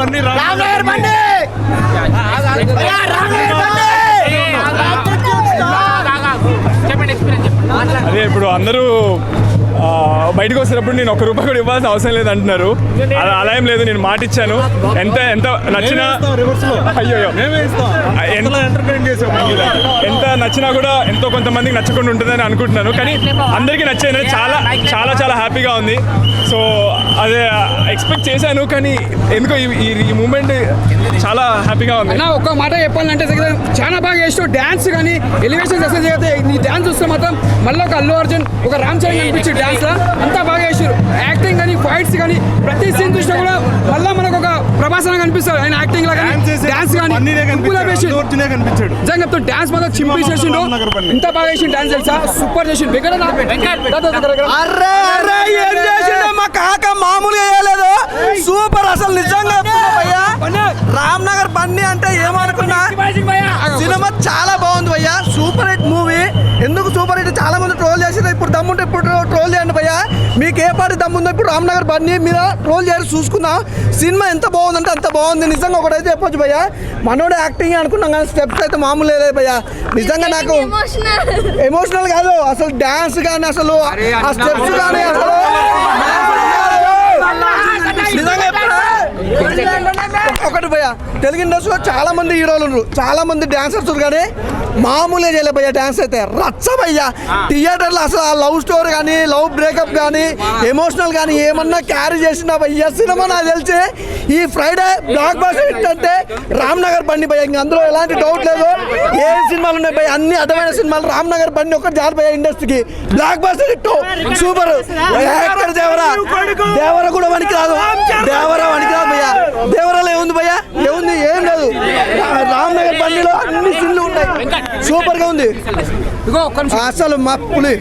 బన్నీ అదే ఇప్పుడు అందరూ బయటకు వచ్చినప్పుడు నేను 1 రూపాయి కూడా ఇవ్వాల్సిన అవసరం లేదు అంటున్నారు. అలా ఏం లేదు, నేను మాట ఇచ్చాను. ఎంత నచ్చినా అయ్యో ఎంత నచ్చినా కూడా ఎంతో కొంతమందికి నచ్చకుండా ఉంటుందని అనుకుంటున్నాను. కానీ అందరికీ నచ్చేది చాలా చాలా చాలా హ్యాపీగా ఉంది. సో అదే ఎక్స్పెక్ట్ చేశాను, కానీ ఎందుకో ఈ మూమెంట్ చాలా హ్యాపీగా ఉంది. ఒక్క మాట చెప్పాలంటే చాలా బాగా చేస్తావు. డ్యాన్స్ కానీ ఎలివేషన్స్ అసలు చేస్తే నీ డ్యాన్స్ చూస్తే మాత్రం మళ్ళీ ఒక అల్లు అర్జున్ ఒక రామ్ చరణ్ అనిపించి డ్యాన్స్ లా అంతా బాగా చేశారు. యాక్టింగ్ కానీ ఫైట్స్ కానీ ప్రతి సీన్ చూసినా కూడా మళ్ళీ మనకు ఒక ప్రభాసం కనిపిస్తాడు. ఆయన యాక్టింగ్ లా కానీ డాన్స్ కానీ నిజంగా డాన్స్ మాత్రం చింపేసేసిండు. ఇంత బాగా చేసిండు డాన్స్ తెలుసా, సూపర్ చేసిండు. మా కాక మామూలుగా వేయలేదు, సూపర్ అసలు నిజంగా. రామ్ నగర్ బన్నీ అంటే ఏమనుకున్నా, సినిమా చాలా బాగుంది భయ్యా, సూపర్ హిట్ మూవీ. ఎందుకు సూపర్ హిట్ చాలా మంది ట్రోల్ చేసారు. ఇప్పుడు దమ్ముంటే ఇప్పుడు ట్రోల్ చేయండి భయ్యా, మీకు ఏ పార్టీ దమ్ముందో ఇప్పుడు రామ్ నగర్ బన్నీ మీద ట్రోల్ చేసి చూసుకుందాం. సినిమా ఎంత బాగుందంటే అంత బాగుంది. నిజంగా ఒకటైతే చెప్పొచ్చు భయ్యా, మనోడే యాక్టింగ్ అనుకున్నాం కానీ స్టెప్స్ అయితే మామూలు లేదు భయ్యా. నిజంగా నాకు ఎమోషనల్ కాదు, అసలు డాన్స్ కానీ అసలు ఆ స్టెప్స్ కానీ అసలు నిజంగా ఒకటి భయ్యా, తెలుగు ఇండస్ట్రీలో చాలా మంది హీరోలు ఉన్నారు, చాలా మంది డాన్సర్స్, కానీ మామూలుగా చేయలే భయ్యా. డాన్స్ అయితే రచ్చ భయ్యా. థియేటర్లో అసలు ఆ లవ్ స్టోరీ కానీ లవ్ బ్రేకప్ కానీ ఎమోషనల్ కానీ ఏమన్నా క్యారీ చేసిన భయ్యా. సినిమా నాకు తెలిసి ఈ ఫ్రైడే బ్లాక్ బస్టర్ హిట్ అంటే రామ్ నగర్ బండి భయ్యా, ఇంక అందులో ఎలాంటి డౌట్ లేదు. ఏ సినిమాలు ఉన్నాయి భయ్యా, అన్ని అర్థమైన సినిమాలు. రామ్ నగర్ బండి ఒక్కటి జారు భయ్యా ఇండస్ట్రీకి బ్లాక్ బస్టర్ హిట్ సూపర్. దేవర కూడా వనికి రాదు, దేవర వనికి రాదు భయ్యా. దేవరాలో ఏముంది భయ్యా, ఏముంది, ఏం లేదు. రామ్ నగర్ బండిలో అన్ని సీన్లు ఉన్నాయి, సూపర్ గా ఉంది అసలు. మా పులి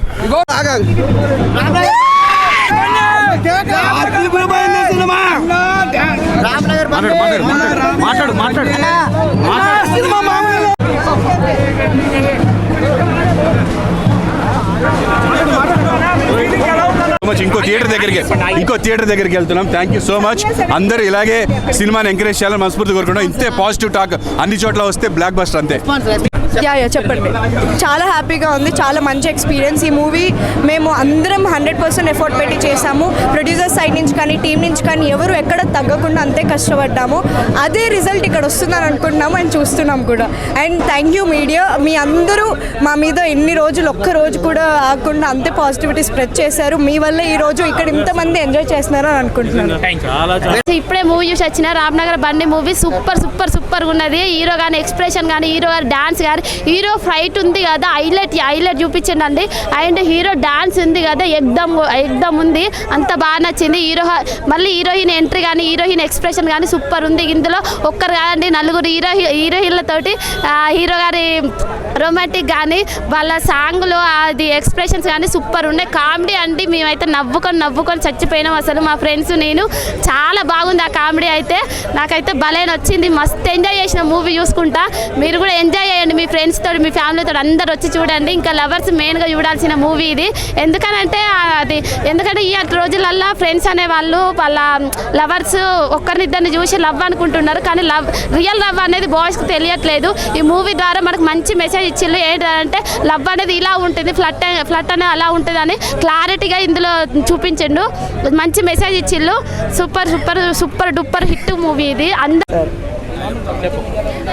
ఇంకో థియేటర్ దగ్గరికి వెళ్తున్నాం. Thank you so much. అందరూ ఇలాగే సినిమాని ఎంకరేజ్ చేయాలని మనస్ఫూర్తి కోరుకుంటాం. ఇంతే పాజిటివ్ టాక్ అన్ని చోట్ల వస్తే బ్లాక్ బస్టర్ అంతే. చెప్పండి. చాలా హ్యాపీగా ఉంది, చాలా మంచి ఎక్స్పీరియన్స్. ఈ మూవీ మేము అందరం 100% ఎఫర్ట్ పెట్టి చేసాము. ప్రొడ్యూసర్ సైడ్ నుంచి కానీ టీం నుంచి కానీ ఎవరు ఎక్కడ తగ్గకుండా అంతే కష్టపడ్డాము. అదే రిజల్ట్ ఇక్కడ వస్తుందని అనుకుంటున్నాము అండ్ చూస్తున్నాం కూడా. అండ్ థ్యాంక్ యూ మీడియా, మీ అందరూ మా మీద ఎన్ని రోజులు ఒక్క రోజు కూడా ఆగకుండా అంతే పాజిటివిటీ స్ప్రెడ్ చేశారు. మీ వల్ల ఈ రోజు ఇక్కడ ఇంతమంది ఎంజాయ్ చేస్తున్నారు అని అనుకుంటున్నాను. ఇప్పుడే మూవీ చూసి వచ్చిన రామ్ నగర్ బండి మూవీ సూపర్ సూపర్ సూపర్ ఉన్నది. హీరో కానీ ఎక్స్ప్రెషన్ కానీ హీరో గారి డాన్స్ కానీ హీరో ఫైట్ ఉంది కదా, హైలైట్ చూపించండి. అండ్ హీరో డాన్స్ ఉంది కదా, ఎగ్దమ్ ఉంది, అంత బాగా నచ్చింది. మళ్ళీ హీరోయిన్ ఎంట్రీ కానీ హీరోయిన్ ఎక్స్ప్రెషన్ కానీ సూపర్ ఉంది. ఇందులో ఒక్కరు కాదండి, 4 హీరోయిన్లతోటి హీరో గారి రొమాంటిక్ కానీ వాళ్ళ సాంగ్లో అది ఎక్స్ప్రెషన్స్ కానీ సూపర్ ఉన్నాయి. కామెడీ అంటే మేమైతే నవ్వుకొని చచ్చిపోయినాం అసలు, మా ఫ్రెండ్స్ నేను. చాలా బాగుంది ఆ కామెడీ అయితే, నాకైతే భలే నచ్చింది. మస్తు ఎంజాయ్ చేసిన మూవీ చూసుకుంటా. మీరు కూడా ఎంజాయ్ చేయండి, మీ ఫ్రెండ్స్ తోటి మీ ఫ్యామిలీతో అందరు వచ్చి చూడండి. ఇంకా లవర్స్ మెయిన్గా చూడాల్సిన మూవీ ఇది. ఎందుకంటే ఈ రోజులల్లో ఫ్రెండ్స్ అనే వాళ్ళు వాళ్ళ లవర్స్ ఒక్కరినిద్దరిని చూసి లవ్ అనుకుంటున్నారు, కానీ రియల్ లవ్ అనేది బాయ్స్కి తెలియట్లేదు. ఈ మూవీ ద్వారా మనకు మంచి మెసేజ్ ఇచ్చిళ్ళు. ఏంటంటే లవ్ అనేది ఇలా ఉంటుంది, ఫ్లట్ అనేది అలా ఉంటుంది అని క్లారిటీగా ఇందులో చూపించిండు. మంచి మెసేజ్ ఇచ్చిళ్ళు. సూపర్ డూపర్ హిట్ మూవీ ఇది.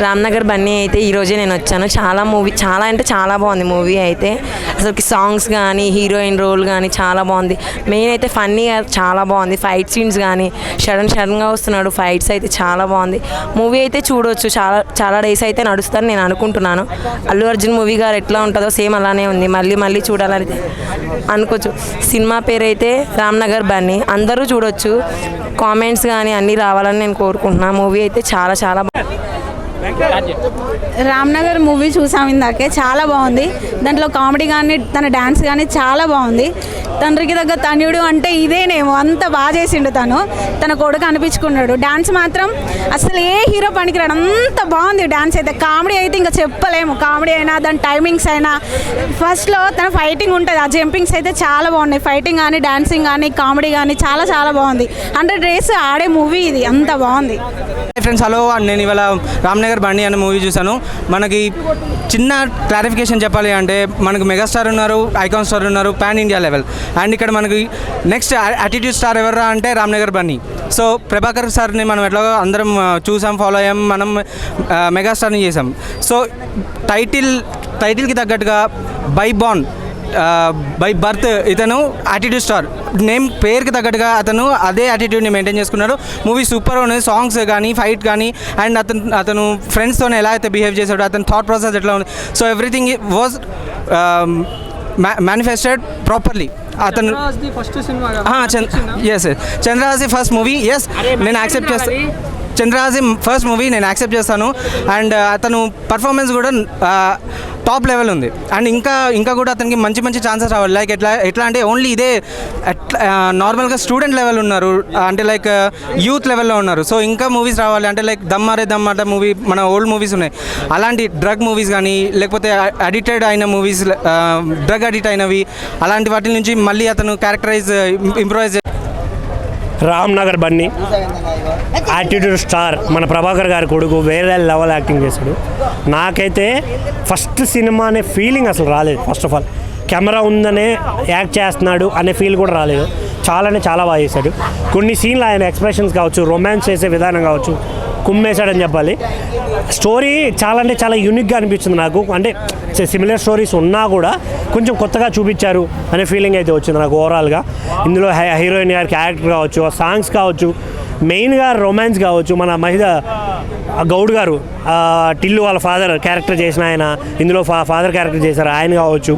రామ్ నగర్ బన్నీ అయితే ఈరోజే నేను వచ్చాను. చాలా అంటే చాలా బాగుంది మూవీ అయితే. అసలు సాంగ్స్ కానీ హీరోయిన్ రోల్ కానీ చాలా బాగుంది. మెయిన్ అయితే ఫన్నీగా చాలా బాగుంది. ఫైట్ సీన్స్ కానీ సడన్గా వస్తున్నాడు, ఫైట్స్ అయితే చాలా బాగుంది. మూవీ అయితే చూడవచ్చు, చాలా డేస్ అయితే నడుస్తాను నేను అనుకుంటున్నాను. అల్లు అర్జున్ మూవీ గారు ఎట్లా ఉంటుందో సేమ్ అలానే ఉంది. మళ్ళీ చూడాలని అనుకోవచ్చు. సినిమా పేరు అయితే రామ్ నగర్ బన్నీ, అందరూ చూడొచ్చు. కామెంట్స్ కానీ అన్నీ రావాలని నేను కోరుకుంటున్నాను. మూవీ అయితే చాలా బాగుంది. రామ్నగర్ మూవీ చూసాం ఇందాకే, చాలా బాగుంది. దాంట్లో కామెడీ కానీ తన డ్యాన్స్ కానీ చాలా బాగుంది. తండ్రికి తగ్గ తనయుడు అంటే ఇదేనేమో, అంత బాగా చేసిండు తన కొడుకు అనిపించుకున్నాడు. డ్యాన్స్ మాత్రం అసలు ఏ హీరో పనికిరాడు, అంత బాగుంది డ్యాన్స్ అయితే. కామెడీ అయితే ఇంకా చెప్పలేము, కామెడీ అయినా దాని టైమింగ్స్ అయినా. ఫస్ట్లో తన ఫైటింగ్ ఉంటుంది, ఆ జంపింగ్స్ అయితే చాలా బాగున్నాయి. ఫైటింగ్ కానీ డాన్సింగ్ కానీ కామెడీ కానీ చాలా చాలా బాగుంది. 100 డేస్ ఆడే మూవీ ఇది, అంత బాగుంది. ఫ్రెండ్స్ హలో, నేను ఇవాళ రామ్నగర్ బండి అనే మూవీ చూశాను. మనకి చిన్న క్లారిఫికేషన్ చెప్పాలి అంటే, మనకు మెగాస్టార్ ఉన్నారు, ఐకాన్ స్టార్ ఉన్నారు, పాన్ ఇండియా లెవెల్. అండ్ ఇక్కడ మనకి నెక్స్ట్ యాటిట్యూడ్ స్టార్ ఎవరా అంటే రామ్నగర్ బన్నీ. సో ప్రభాకర్ సార్ని మనం ఎట్లాగో అందరం చూసాం, ఫాలో అయ్యాం, మనం మెగాస్టార్ని చేసాం. సో టైటిల్కి తగ్గట్టుగా బై బర్త్ ఇతను యాటిట్యూడ్ స్టార్, నేమ్ పేరుకి తగ్గట్టుగా అతను అదే యాటిట్యూడ్ని మెయింటైన్ చేసుకున్నాడు. మూవీ సూపర్ ఉంది, సాంగ్స్ కానీ ఫైట్ కానీ, అండ్ అతను ఫ్రెండ్స్తో ఎలా అయితే బిహేవ్ చేశాడు, అతని థాట్ ప్రాసెస్ ఎట్లా ఉంది. So everything was manifested properly. అతను ఎస్ చంద్రహాసి ఫస్ట్ మూవీ, ఎస్ నేను యాక్సెప్ట్ చేస్తాను. చంద్రహాసి ఫస్ట్ మూవీ నేను యాక్సెప్ట్ చేస్తాను. అండ్ అతను పర్ఫార్మెన్స్ కూడా టాప్ లెవెల్ ఉంది. అండ్ ఇంకా కూడా అతనికి మంచి ఛాన్సెస్ రావాలి. లైక్ ఎట్లా అంటే ఓన్లీ ఇదే నార్మల్గా స్టూడెంట్ లెవెల్ ఉన్నారు, అంటే లైక్ యూత్ లెవెల్లో ఉన్నారు. సో ఇంకా మూవీస్ రావాలి అంటే లైక్ దమ్మారే దమ్మాట మూవీ, మన ఓల్డ్ మూవీస్ ఉన్నాయి, అలాంటి డ్రగ్ మూవీస్ కానీ, లేకపోతే అడిక్టెడ్ అయిన మూవీస్, డ్రగ్ అడిక్ట్ అయినవి, అలాంటి వాటి నుంచి మళ్ళీ అతను characterise improvise. Ramnagar Bunny attitude star, మన ప్రభాకర్ గారి కొడుకు, వేరే లెవెల్ యాక్టింగ్ చేశాడు. నాకైతే ఫస్ట్ సినిమా అనే ఫీలింగ్ అసలు రాలేదు. ఫస్ట్ ఆఫ్ ఆల్ కెమెరా ఉందనే యాక్ట్ చేస్తున్నాడు అనే ఫీల్ కూడా రాలేదు. చాలా బాగా చేశాడు. కొన్ని సీన్లు ఆయన ఎక్స్ప్రెషన్స్ కావచ్చు, రొమాన్స్ చేసే విధానం కావచ్చు, కుమ్మేశాడని చెప్పాలి. స్టోరీ చాలా యూనిక్గా అనిపించింది నాకు. అంటే సిమిలర్ స్టోరీస్ ఉన్నా కూడా కొంచెం కొత్తగా చూపించారు అనే ఫీలింగ్ అయితే వచ్చింది నాకు ఓవరాల్గా. ఇందులో హీరోయిన్ గారి క్యారెక్టర్ కావచ్చు, సాంగ్స్ కావచ్చు, మెయిన్గా రొమాన్స్ కావచ్చు. మన మహిళ గౌడ్ గారు టిల్లు వాళ్ళ ఫాదర్ క్యారెక్టర్ చేసిన ఆయన, ఇందులో ఫాదర్ క్యారెక్టర్ చేశారు ఆయన కావచ్చు,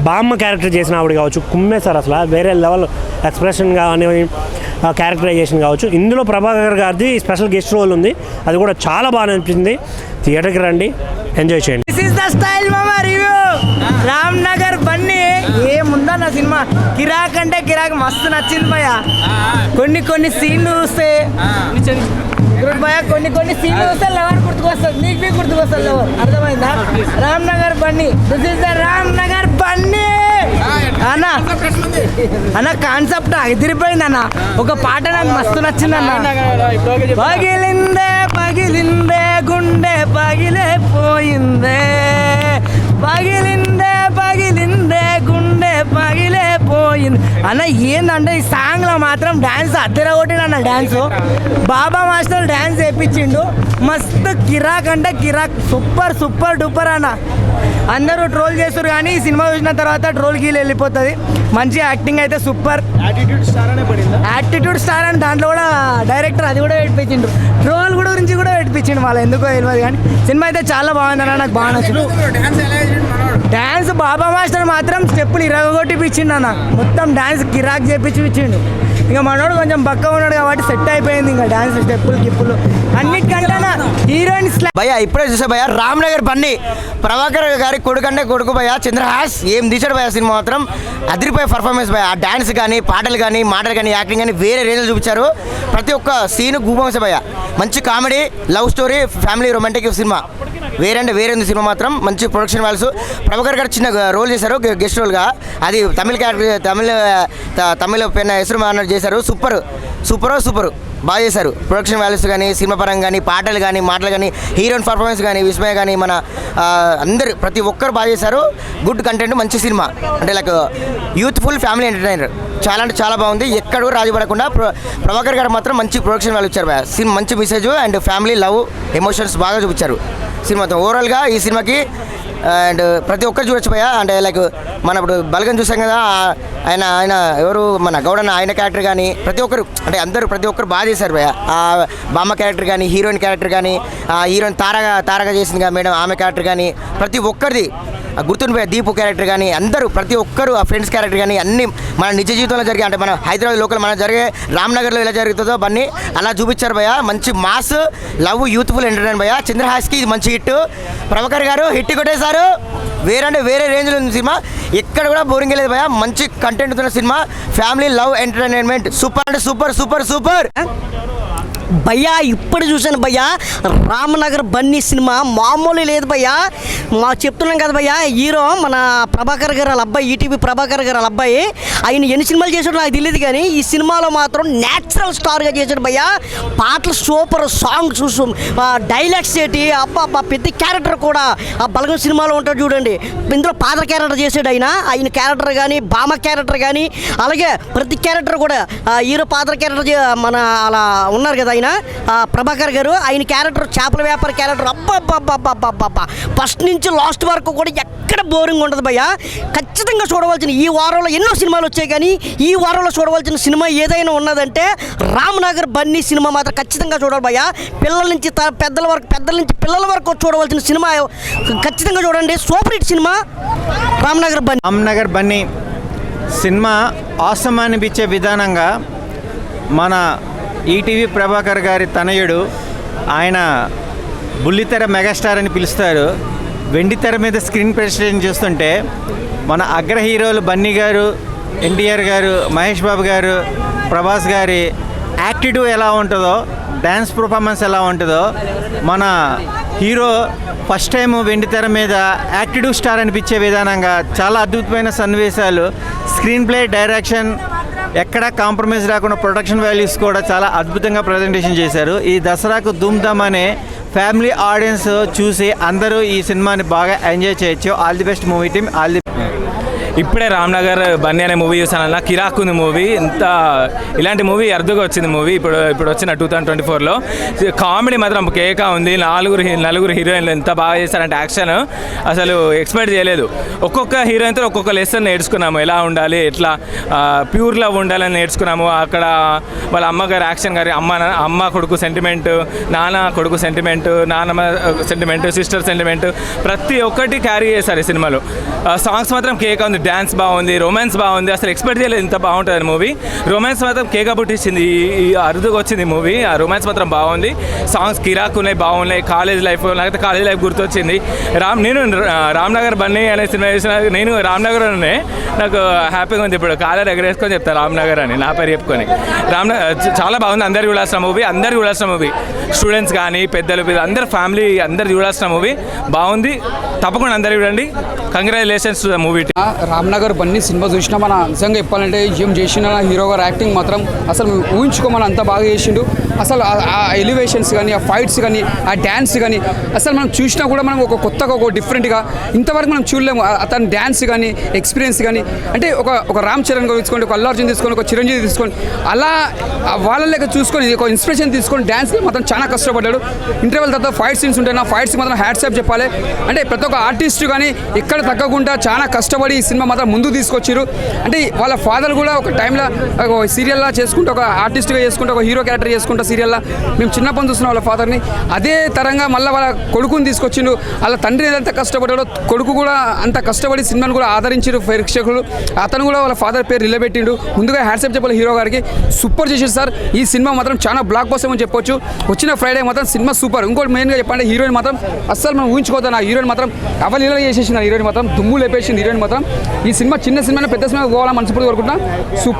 బామ్మ క్యారెక్టర్ చేసిన ఆవిడ కావచ్చు, కుమ్మేశారు అసలు. వేరే లెవెల్ ఎక్స్ప్రెషన్ కానీ క్యారెక్టరైజేషన్ కావచ్చు. ఇందులో ప్రభాకర్ గారిది స్పెషల్ గెస్ట్ రోల్ ఉంది, అది కూడా చాలా బాగా అనిపించింది. థియేటర్కి రండి, ఎంజాయ్ చేయండి. దిస్ ఇస్ ద స్టైల్ మామా రివ్యూ. రామ్నగర్ బన్నీ ఏముందన్న సినిమా, కిరాక్ అంటే కిరాక్, మస్తు నచ్చింది భయ. కొన్ని సీన్లు చూస్తే భయ, కొన్ని సీన్లు చూస్తే లవర్ గుర్తుకొస్తుంది, మీకు గుర్తుకొస్తుంది లవర్, అర్థమైందా? Ramnagar Bunny, this is the Ramnagar Bunny అన్న కాన్సెప్ట్ ఎదిరిపోయింది అన్న. ఒక పాట నాకు మస్తు నచ్చింది అన్న. పగిలిందే గుండె పగిలిపోయిందే, పగిలిందే గుండె పగిలిపోయింది అన్న. ఏందంటే ఈ సాంగ్లో మాత్రం డ్యాన్స్ అద్దెరగొట్టిండు అన్న. డ్యాన్స్ బాబా మాస్టర్ డ్యాన్స్ వేయించిండు, మస్తు కిరాక్ అంటే కిరాక్, సూపర్ డూపర్ అన్న. అందరూ ట్రోల్ చేస్తారు కానీ ఈ సినిమా చూసిన తర్వాత ట్రోల్ గీలు వెళ్ళిపోతుంది. మంచి యాక్టింగ్ అయితే సూపర్. యాటిట్యూడ్ స్టార్ అని దాంట్లో కూడా డైరెక్టర్ అది కూడా పెట్టిండు, ట్రోల్ గురించి కూడా పెట్టించిండు, వాళ్ళ ఎందుకో తెలియదు కానీ సినిమా అయితే చాలా బాగుందన్న, నాకు బాగా నచ్చింది. డ్యాన్స్ బాబా మాస్టర్ మాత్రం స్టెప్పులు ఇరగొట్టిపించిండు అన్న, మొత్తం డ్యాన్స్ కిరాక్ చేపించిండు. ఇంకా మనోడు కొంచెం బక్క ఉన్నాడు కాబట్టి సెట్ అయిపోయింది. ఇంకా డ్యాన్స్ స్టెప్పులు గిప్పులు అన్నిటికంటే హీరోయిన్ భయ్యా ఇప్పుడే చూసా భయ్యా. రామ్నగర్ బన్నీ ప్రభాకర్ గారి కొడుకంటే కొడుకు భయ్యా, చంద్రహాస్ ఏం తీశాడు భయ్యా. సినిమా మాత్రం అదిరిపోయే పర్ఫార్మెన్స్ భయ్యా. డాన్స్ కానీ, పాటలు కానీ, మాటలు కానీ, యాక్టింగ్ కానీ వేరే రేంజ్లో చూపించారు. ప్రతి ఒక్క సీను గూపంస భయ్యా. మంచి comedy, love story, family romantic cinema. వేరే ఉంది సినిమా మాత్రం. మంచి ప్రొడక్షన్ వాల్స్. ప్రభాకర్ గారు చిన్న రోల్ చేశారు గెస్ట్ రోల్గా, అది తమిళ క్యారెక్టర్, తమిళ పెన్న ಹೆಸರು అన్నట్టు చేశారు. సూపర్ బాగా చేశారు. ప్రొడక్షన్ వాల్యూస్ కానీ, సినిమా పరంగా కానీ, పాటలు కానీ, మాటలు కానీ, హీరోయిన్ పర్ఫార్మెన్స్ కానీ, విస్మయ కానీ, మన అందరు ప్రతి ఒక్కరు బాగా చేశారు. గుడ్ కంటెంట్, మంచి సినిమా. అంటే లైక్ యూత్ఫుల్ ఫ్యామిలీ ఎంటర్టైనర్. చాలా అంటే చాలా బాగుంది. ఎక్కడ కూడా రాజీ పడకుండా ప్రభాకర్ గారు మాత్రం మంచి ప్రొడక్షన్ వాల్యూ ఇచ్చారు. సినిమా మంచి message and family love emotions బాగా చూపించారు సినిమాతో. ఓవరాల్గా ఈ సినిమాకి అండ్ ప్రతి ఒక్కరు చూడొచ్చు భయ్య. అంటే లైక్ మన ఇప్పుడు బలగం చూసాం కదా, ఆయన ఎవరు మన గౌడన్న ఆయన క్యారెక్టర్ కానీ ప్రతి ఒక్కరు అంటే అందరూ ప్రతి ఒక్కరు బాగా చేశారు భయ్య. ఆ బామ్మ క్యారెక్టర్ కానీ, హీరోయిన్ క్యారెక్టర్ కానీ, హీరోయిన్ తారగా చేసింది కదా మేడం, ఆమె క్యారెక్టర్ కానీ ప్రతి ఒక్కరిది గుర్తుండిపోయే దీపు క్యారెక్టర్ కానీ అందరూ ప్రతి ఒక్కరు ఆ ఫ్రెండ్స్ క్యారెక్టర్ కానీ అన్నీ మన నిజ జీవితంలో జరిగే అంటే మన హైదరాబాద్ లోకల్ మన జరిగే రామ్నగర్లో ఎలా జరుగుతుందో బన్నీ అలా చూపించారు భయ్య. మంచి మాస్ లవ్ యూత్ఫుల్ ఎంటర్టైన్ భయ్య. చంద్రహాస్కి ఇది మంచి హిట్. ప్రభాకర్ గారు హిట్ కొట్టేశారు. వేరే రేంజ్లో ఉంది సినిమా. ఎక్కడ కూడా బోరింగ్ లేదు భయ్య. మంచి కంటెంట్ ఉన్న cinema. Family love entertainment super అంటే సూపర్ సూపర్ సూపర్ భయ్యా. ఇప్పుడు చూశాను భయ్యా, రామ్నగర్ బన్నీ సినిమా మామూలు లేదు భయ్యా. చెప్తున్నాం కదా భయ్యా, హీరో మన ప్రభాకర్ గారు వాళ్ళ అబ్బాయి, ఈటీవీ ప్రభాకర్ గారు వాళ్ళ అబ్బాయి. ఆయన ఎన్ని సినిమాలు చేశాడో నాకు తెలియదు, కానీ ఈ సినిమాలో మాత్రం న్యాచురల్ స్టార్గా చేశాడు భయ్యా. పాటలు సూపర్, సాంగ్స్, డైలాగ్స్ ఏంటి అబ్బా. ప్రతి క్యారెక్టర్ కూడా ఆ బలగం సినిమాలో ఉంటాడు చూడండి. ఇందులో పాత్ర క్యారెక్టర్ చేశాడు ఆయన క్యారెక్టర్ కానీ, బామ క్యారెక్టర్ కానీ, అలాగే ప్రతి క్యారెక్టర్ కూడా హీరో పాత్ర క్యారెక్టర్ మన అలా ఉన్నారు కదా ఆయన ప్రభాకర్ గారు. ఆయన క్యారెక్టర్ చేపల వ్యాపార క్యారెక్టర్ అబ్బా. ఫస్ట్ నుంచి లాస్ట్ వరకు కూడా ఎక్కడ బోరింగ్ ఉండదు భయ్య. ఖచ్చితంగా చూడవలసిన, ఈ వారంలో ఎన్నో సినిమాలు వచ్చాయి కానీ ఈ వారంలో చూడవలసిన సినిమా ఏదైనా ఉన్నదంటే రామ్నగర్ బన్నీ సినిమా మాత్రం ఖచ్చితంగా చూడాలి భయ్య. పిల్లల నుంచి పిల్లల వరకు చూడవలసిన సినిమా ఖచ్చితంగా చూడండి. Super hit cinema Ramnagar Bunny cinema awesome అనిపించే విధానంగా మన ఈటీవీ ప్రభాకర్ గారి తనయుడు, ఆయన బుల్లితెర మెగాస్టార్ అని పిలుస్తారు. వెండితెర మీద స్క్రీన్ ప్రెసిడెంట్ చూస్తుంటే మన అగ్ర హీరోలు బన్నీ గారు, ఎన్టీఆర్ గారు, మహేష్ బాబు గారు, ప్రభాస్ గారి యాక్టిట్యూడ్ ఎలా ఉంటుందో, డ్యాన్స్ పర్ఫార్మెన్స్ ఎలా ఉంటుందో, మన హీరో ఫస్ట్ టైం వెండితెర మీద యాక్టిట్యూడ్ స్టార్ అనిపించే విధానంగా చాలా అద్భుతమైన సన్నివేశాలు, స్క్రీన్ ప్లే, డైరెక్షన్ ఎక్కడా కాంప్రమైజ్ రాకుండా ప్రొడక్షన్ వాల్యూస్ కూడా చాలా అద్భుతంగా ప్రజెంటేషన్ చేశారు. ఈ దసరాకు ధూమ్ధామ్ అనే ఫ్యామిలీ ఆడియన్స్ చూసి అందరూ ఈ సినిమాని బాగా ఎంజాయ్ చేయొచ్చు. All the best movie team, all the. ఇప్పుడే రామ్నగర్ బన్నీ అనే మూవీ చూసానన్నా, కిరాక్ ఉంది మూవీ. ఇంత ఇలాంటి మూవీ అరుదుగా వచ్చింది మూవీ ఇప్పుడు వచ్చిన 2024లో. కామెడీ మాత్రం కేకా ఉంది. నలుగురు హీరోయిన్లు ఎంత బాగా చేశారంటే యాక్షన్ అసలు ఎక్స్పెక్ట్ చేయలేదు. ఒక్కొక్క హీరోయిన్తో ఒక్కొక్క లెసన్ నేర్చుకున్నాము, ఎలా ఉండాలి, ఎట్లా ప్యూర్ లవ్ ఉండాలని నేర్చుకున్నాము. అక్కడ వాళ్ళ అమ్మగారు యాక్షన్ గారి అమ్మ కొడుకు సెంటిమెంట్, నాన్న కొడుకు సెంటిమెంట్, నాన్నమ్మ సెంటిమెంట్, సిస్టర్ సెంటిమెంట్ ప్రతి ఒక్కటి క్యారీ చేశారు ఈ సినిమాలో. సాంగ్స్ మాత్రం కేకా ఉంది, డ్యాన్స్ బాగుంది, రొమాన్స్ బాగుంది. అసలు ఎక్స్పెక్ట్ చేయలేదు ఇంత బాగుంటుంది మూవీ. రొమాన్స్ మాత్రం కేకా పుట్టించింది. ఈ అరుదుగా వచ్చింది మూవీ. ఆ రొమాన్స్ మాత్రం బాగుంది. సాంగ్స్ కిరాక్ ఉన్నాయి, బాగున్నాయి. కాలేజ్ లైఫ్, నాకైతే కాలేజ్ లైఫ్ గుర్తొచ్చింది. నేను రామ్నగర్ బన్నీ అనే సినిమా చేసిన నేను రామ్నగర్లోనే నాకు హ్యాపీగా ఉంది. ఇప్పుడు కాలర్ ఎగరేసుకొని చెప్తాను రామ్నగర్ అని, నా పేరు చెప్పుకొని. చాలా బాగుంది. అందరు చూడాల్సిన మూవీ. స్టూడెంట్స్ కానీ పెద్దలు అందరు ఫ్యామిలీ అందరు చూడాల్సిన మూవీ. బాగుంది, తప్పకుండా అందరు చూడండి. Congratulations to the movie. Ramnagar Bunny cinema చూసినా మన నిజంగా చెప్పాలంటే ఏం చేసిన హీరో గారు యాక్టింగ్ మాత్రం అసలు ఊహించుకోమని అంత బాగా చేసిండు. అసలు ఆ ఎలివేషన్స్ కానీ, ఆ ఫైట్స్ కానీ, ఆ డ్యాన్స్ కానీ అసలు మనం చూసినా కూడా మనం కొత్తగా డిఫరెంట్గా ఇంతవరకు మనం చూడలేము. అతని డ్యాన్స్ కానీ, ఎక్స్పీరియన్స్ కానీ, అంటే ఒక రామ్ చరణ్ తీసుకోండి, ఒక అల్లు అర్జున్ తీసుకోండి, ఒక చిరంజీవి తీసుకోండి, అలా వాళ్ళ లెక్క చూసుకొని ఒక ఇన్స్పిరేషన్ తీసుకొని డ్యాన్స్ మాత్రం చాలా కష్టపడ్డాడు. ఇంటర్వెల్ తర్వాత ఫైట్ సీన్స్ ఉంటాయి, నా ఫైట్స్ మాత్రం హ్యాట్సాప్ చెప్పాలి. అంటే ప్రతి ఒక్క ఆర్టిస్ట్ కానీ ఎక్కడ తగ్గకుండా చాలా కష్టపడి ఈ సినిమా మాత్రం ముందుకు తీసుకొచ్చారు. అంటే వాళ్ళ ఫాదర్ కూడా ఒక టైంలో సీరియల్లా చేసుకుంటూ, ఒక ఆర్టిస్ట్గా చేసుకుంటూ, ఒక హీరో క్యారెక్టర్ చేసుకుంటూ సీరియల్లా మేము చిన్నప్పటి చూస్తున్నాం వాళ్ళ ఫాదర్ని. అదే తరంగా మళ్ళీ వాళ్ళ కొడుకుని తీసుకొచ్చిండు. వాళ్ళ తండ్రి ఏదంతా కష్టపడ్డాడో కొడుకు కూడా అంత కష్టపడి సినిమాను కూడా ఆదరించారు ప్రేక్షకులు. అతను కూడా వాళ్ళ ఫాదర్ పేరు నిలబెట్టిండు. ముందుగా హ్యాట్సాప్ చెప్పాలి హీరో గారికి. సూపర్ చేశారు సార్. ఈ సినిమా మాత్రం చాలా బ్లాక్ బస్టర్ అని చెప్పొచ్చు. వచ్చిన ఫ్రైడే మాత్రం సినిమా సూపర్. ఇంకోటి మెయిన్గా చెప్పండి, హీరోయిన్ మాత్రం అస్సలు మనం ఊహించుకోవద్దాం. ఆ హీరోయిన్ మాత్రం అవలీలా చేసేసింది. ఆ హీరోయిన్ మాత్రం దుమ్ము లేపేసింది. హీరోయిన్ మాత్రం ఈ సినిమా చిన్న సినిమా పెద్ద సినిమా పోవాలని మనస్ఫూర్తిగా కోరుకుంటున్నా. సూపర్.